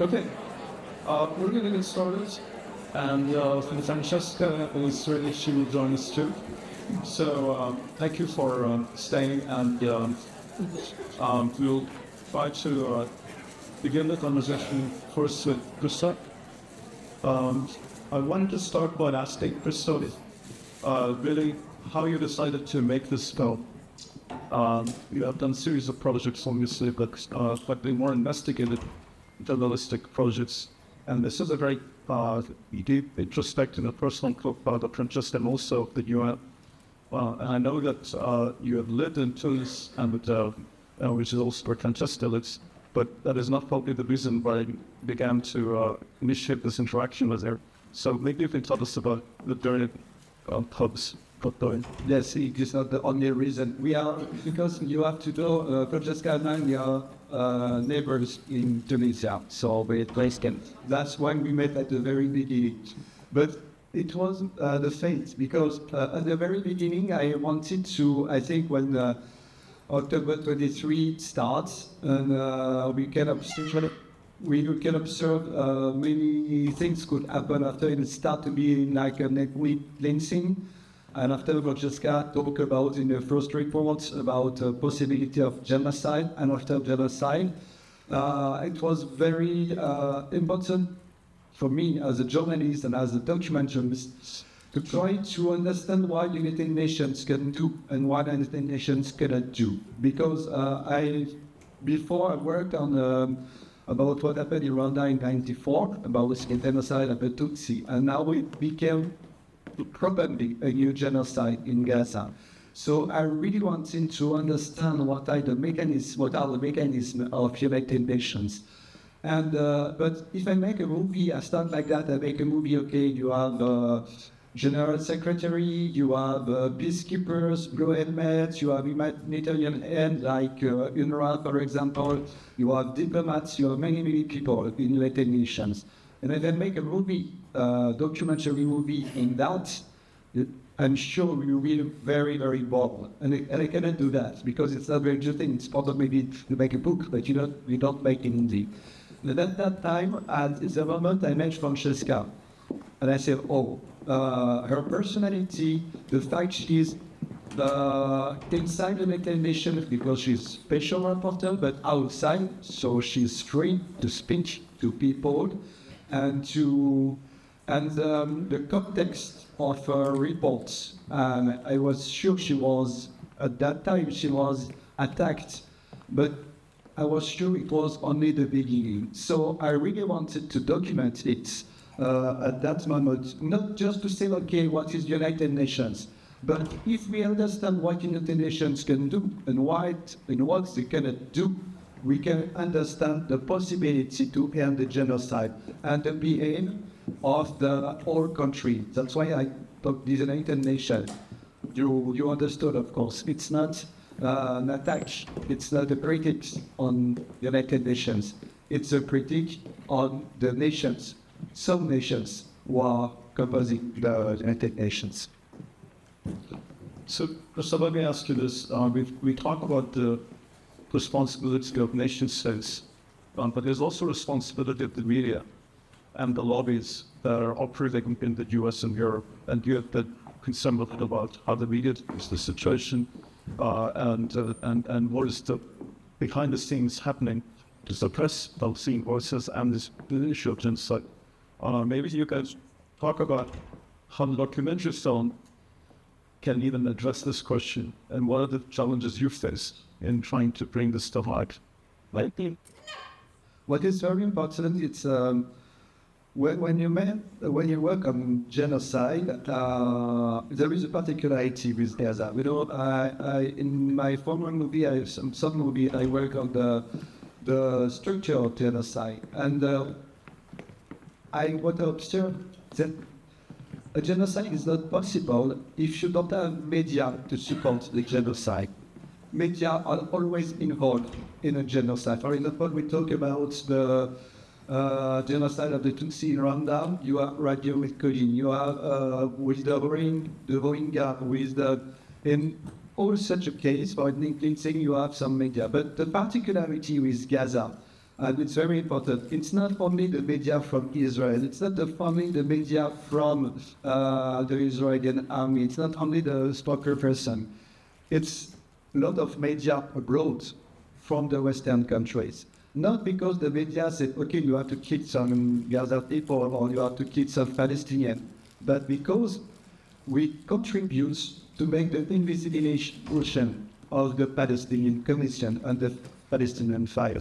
Okay, we're going to get started, and Francesca is ready. She will join us too. So thank you for staying, and we'll try to begin the conversation first with Christophe. I wanted to start by asking Christophe, really, how you decided to make this film. You have done a series of projects, obviously, but they more investigated journalistic projects, and this is a very deep introspective and personal profile of Francesca, and also that you have. And I know that you have lived in Tunis, and which is also where Francesca lives, but that is not probably the reason why I began to initiate this interaction with her. So maybe you can tell us about the journey of pubs. Yes, it is not the only reason. We are, because you have to know, Francesca and I, we are neighbors in Tunisia, so we placed them. That's why we met at the very beginning. But it was the fate, because at the very beginning I wanted to, I think when October 23 starts, and we can observe many things could happen after it start to be like a network cleansing. And after Francesca talked about in the first report about possibility of genocide, and after genocide, it was very important for me as a journalist and as a documentarist to try to understand what United Nations can do and what United Nations cannot do. Because before I worked on about what happened in Rwanda in '94, about the genocide of the Tutsi, and now it became probably a new genocide in Gaza. So I really wanted to understand what are the mechanisms of United Nations. And but if I make a movie, I start like that. I make a movie. Okay, you have General Secretary, you have peacekeepers, blue helmets, you have humanitarian aid like UNRWA, for example. You have diplomats. You have many people in United Nations. And if I make a movie, documentary movie in that, I'm sure we will be very bored. And I cannot do that because it's not very interesting. It's part of maybe to make a book, but you don't make it in the. And at that time, at the moment, I met Francesca. And I said, her personality, the fact she's inside the United Nations because she's special reporter, but outside, so she's free to speak to people. And the context of her reports, I was sure she was, at that time, she was attacked, but I was sure it was only the beginning. So I really wanted to document it at that moment, not just to say, okay, what is United Nations, but if we understand what United Nations can do and what they cannot do, we can understand the possibility to end the genocide and the being of the whole country. That's why I talk Disunited Nations. You understood, of course. It's not an attack. It's not a critique on the United Nations. It's a critique on the nations, some nations who are composing the United Nations. So, let me ask you this. We talk about the responsibility of nation states, but there's also responsibility of the media and the lobbies that are operating in the US and Europe, and you have been concerned about how the media is the situation and what is the behind the scenes happening to suppress those seen voices and the issue of genocide. Maybe you guys talk about how the documentary film can even address this question, and what are the challenges you face in trying to bring this stuff out. What is very important, it's when you work on genocide, there is a particularity with Gaza. In my former movie, some movie, I work on the structure of genocide, and I want to observe that a genocide is not possible if you don't have media to support the genocide. Media are always involved in a genocide. For example, we talk about the genocide of the Tutsi in Rwanda. You have radio with Colin. You have with the Rohingya, in all such a case, for instance, you have some media. But the particularity with Gaza, And it's very important. It's not only the media from Israel. It's not only the media from the Israeli army. It's not only the spokesperson. It's a lot of media abroad from the Western countries. Not because the media said, okay, you have to kill some Gaza people or you have to kill some Palestinians, but because we contribute to make the invisibilization of the Palestinian Commission and the Palestinian fires.